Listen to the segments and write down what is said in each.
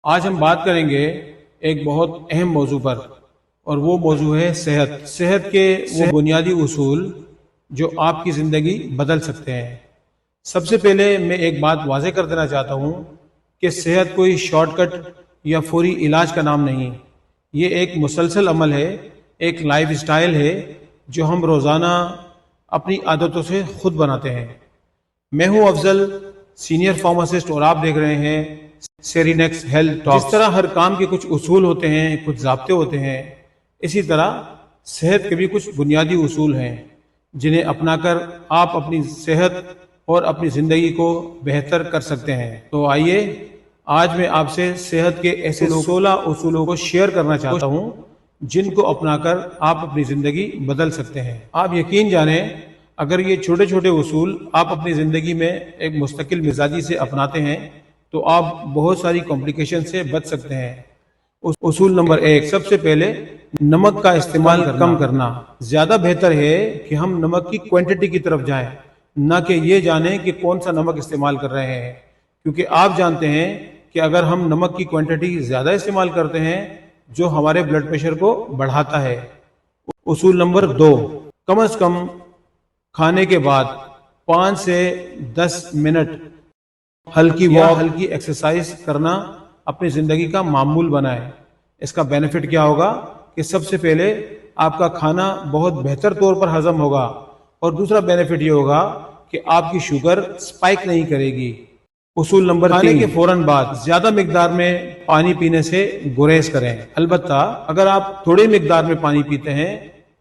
آج ہم بات کریں گے ایک بہت اہم موضوع پر، اور وہ موضوع ہے صحت۔ صحت کے وہ بنیادی اصول جو آپ کی زندگی بدل سکتے ہیں۔ سب سے پہلے میں ایک بات واضح کر دینا چاہتا ہوں کہ صحت کوئی شارٹ کٹ یا فوری علاج کا نام نہیں، یہ ایک مسلسل عمل ہے، ایک لائف سٹائل ہے جو ہم روزانہ اپنی عادتوں سے خود بناتے ہیں۔ میں ہوں افضل، سینئر فارماسسٹ، اور آپ دیکھ رہے ہیں سیرینیکس ہیلتھ ٹاکس۔ جس طرح ہر کام کے کچھ اصول ہوتے ہیں، کچھ ضابطے ہوتے ہیں، اسی طرح صحت کے بھی کچھ بنیادی اصول ہیں جنہیں اپنا کر آپ اپنی صحت اور اپنی زندگی کو بہتر کر سکتے ہیں۔ تو آئیے آج میں آپ سے صحت کے ایسے 16 اصولوں کو شیئر کرنا چاہتا ہوں جن کو اپنا کر آپ اپنی زندگی بدل سکتے ہیں۔ آپ یقین جانیں، اگر یہ چھوٹے چھوٹے اصول آپ اپنی زندگی میں ایک مستقل مزاجی سے اپناتے ہیں تو آپ بہت ساری کمپلیکیشن سے بچ سکتے ہیں۔ اصول نمبر 1، سب سے پہلے نمک کا استعمال کم کرنا۔ زیادہ بہتر ہے کہ ہم نمک کی کوانٹٹی کی طرف جائیں، نہ کہ یہ جانیں کہ کون سا نمک استعمال کر رہے ہیں، کیونکہ آپ جانتے ہیں کہ اگر ہم نمک کی کوانٹٹی زیادہ استعمال کرتے ہیں جو ہمارے بلڈ پریشر کو بڑھاتا ہے۔ اصول نمبر 2، کم از کم کھانے کے بعد 5 سے 10 منٹ ہلکی واک، ہلکی ایکسرسائز کرنا اپنی زندگی کا معمول بنائیں۔ اس کا بینیفٹ کیا ہوگا کہ سب سے پہلے آپ کا کھانا بہت بہتر طور پر ہضم ہوگا، اور دوسرا بینیفٹ یہ ہوگا کہ آپ کی شوگر سپائک نہیں کرے گی۔ اصول نمبر 3، کھانے کے فوراً بعد زیادہ مقدار میں پانی پینے سے گریز کریں۔ البتہ اگر آپ تھوڑی مقدار میں پانی پیتے ہیں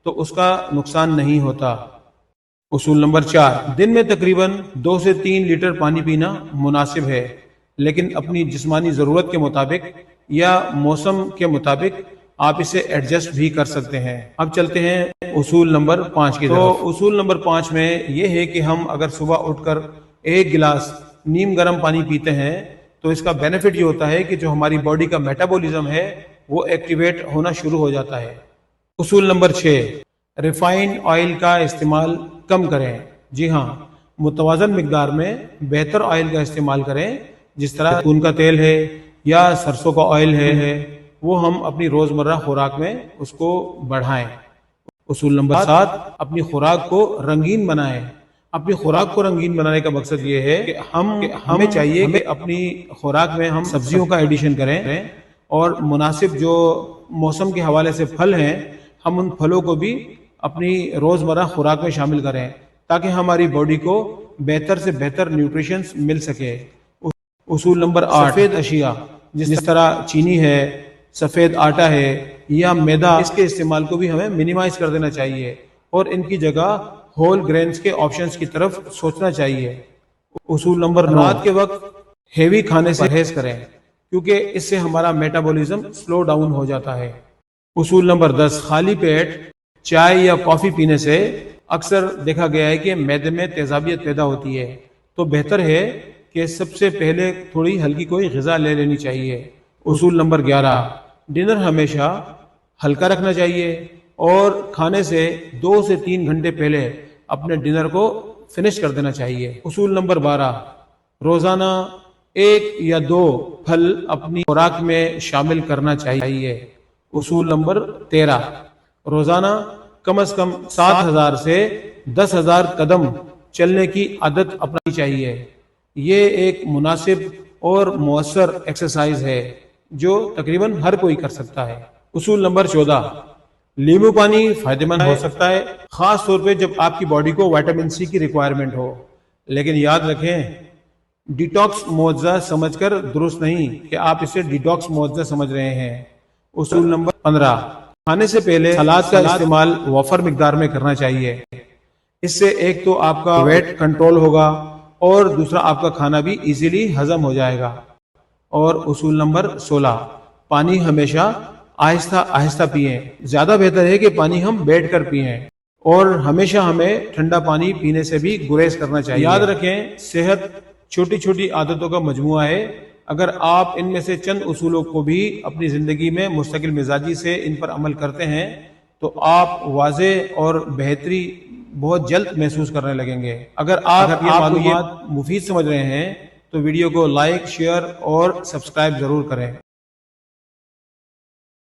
تو اس کا نقصان نہیں ہوتا۔ اصول نمبر 4، دن میں تقریباً 2 سے 3 لیٹر پانی پینا مناسب ہے، لیکن اپنی جسمانی ضرورت کے مطابق یا موسم کے مطابق آپ اسے ایڈجسٹ بھی کر سکتے ہیں۔ اب چلتے ہیں اصول نمبر 5 کی طرف۔ تو اصول نمبر 5 میں یہ ہے کہ ہم اگر صبح اٹھ کر 1 گلاس نیم گرم پانی پیتے ہیں تو اس کا بینیفٹ یہ ہوتا ہے کہ جو ہماری باڈی کا میٹابولزم ہے وہ ایکٹیویٹ ہونا شروع ہو جاتا ہے۔ اصول نمبر 6، ریفائنڈ آئل کا استعمال کم کریں۔ جی ہاں، متوازن مقدار میں بہتر آئل کا استعمال کریں، جس طرح زیتون کا تیل ہے یا سرسوں کا آئل ہے، وہ ہم اپنی روزمرہ خوراک میں اس کو بڑھائیں۔ اصول نمبر 7، اپنی خوراک کو رنگین بنائیں۔ اپنی خوراک کو رنگین بنانے کا مقصد یہ ہے کہ ہمیں چاہیے کہ اپنی خوراک میں ہم سبزیوں کا ایڈیشن کریں، اور مناسب جو موسم کے حوالے سے پھل ہیں ہم ان پھلوں کو بھی اپنی روزمرہ خوراک میں شامل کریں تاکہ ہماری باڈی کو بہتر سے بہتر نیوٹریشنز مل سکے۔ اصول نمبر 8، سفید اشیاء جس طرح چینی ہے، سفید آٹا ہے یا میدا، اس کے استعمال کو بھی ہمیں منیمائز کر دینا چاہیے اور ان کی جگہ ہول گرینز کے آپشنز کی طرف سوچنا چاہیے۔ اصول نمبر 9، رات کے وقت ہیوی کھانے سے پرہیز کریں کیونکہ اس سے ہمارا میٹابولزم سلو ڈاؤن ہو جاتا ہے۔ اصول نمبر 10، خالی پیٹ چائے یا کافی پینے سے اکثر دیکھا گیا ہے کہ معدے میں تیزابیت پیدا ہوتی ہے، تو بہتر ہے کہ سب سے پہلے تھوڑی ہلکی کوئی غذا لے لینی چاہیے۔ اصول نمبر 11، ڈنر ہمیشہ ہلکا رکھنا چاہیے اور کھانے سے 2 سے 3 گھنٹے پہلے اپنے ڈنر کو فنش کر دینا چاہیے۔ اصول نمبر 12، روزانہ 1 یا 2 پھل اپنی خوراک میں شامل کرنا چاہیے۔ اصول نمبر 13، روزانہ کم از کم 7,000 سے 10,000 قدم چلنے کی عادت اپنانی چاہیے۔ یہ ایک مناسب اور مؤثر ایکسرسائز ہے جو تقریباً ہر کوئی کر سکتا ہے۔ اصول نمبر 14، لیمو پانی فائدہ مند ہو سکتا ہے، خاص طور پہ جب آپ کی باڈی کو وٹامن سی کی ریکوائرمنٹ ہو، لیکن یاد رکھیں ڈیٹاکس معاوضہ سمجھ کر درست نہیں کہ آپ اسے ڈیٹاکس معاوضہ سمجھ رہے ہیں۔ اصول نمبر 15، کھانے سے پہلے سلاد کا استعمال وافر مقدار میں کرنا چاہیے۔ اس سے ایک تو آپ کا ویٹ کنٹرول ہوگا اور دوسرا آپ کا کھانا بھی ایزیلی ہضم ہو جائے گا۔ اور اصول نمبر 16، پانی ہمیشہ آہستہ آہستہ پئیں۔ زیادہ بہتر ہے کہ پانی ہم بیٹھ کر پئیں، اور ہمیشہ ہمیں ٹھنڈا پانی پینے سے بھی گریز کرنا چاہیے۔ یاد رکھیں صحت چھوٹی چھوٹی عادتوں کا مجموعہ ہے، اگر آپ ان میں سے چند اصولوں کو بھی اپنی زندگی میں مستقل مزاجی سے ان پر عمل کرتے ہیں تو آپ واضح اور بہتری بہت جلد محسوس کرنے لگیں گے۔ اگر آپ یہ معلومات مفید سمجھ رہے ہیں تو ویڈیو کو لائک، شیئر اور سبسکرائب ضرور کریں۔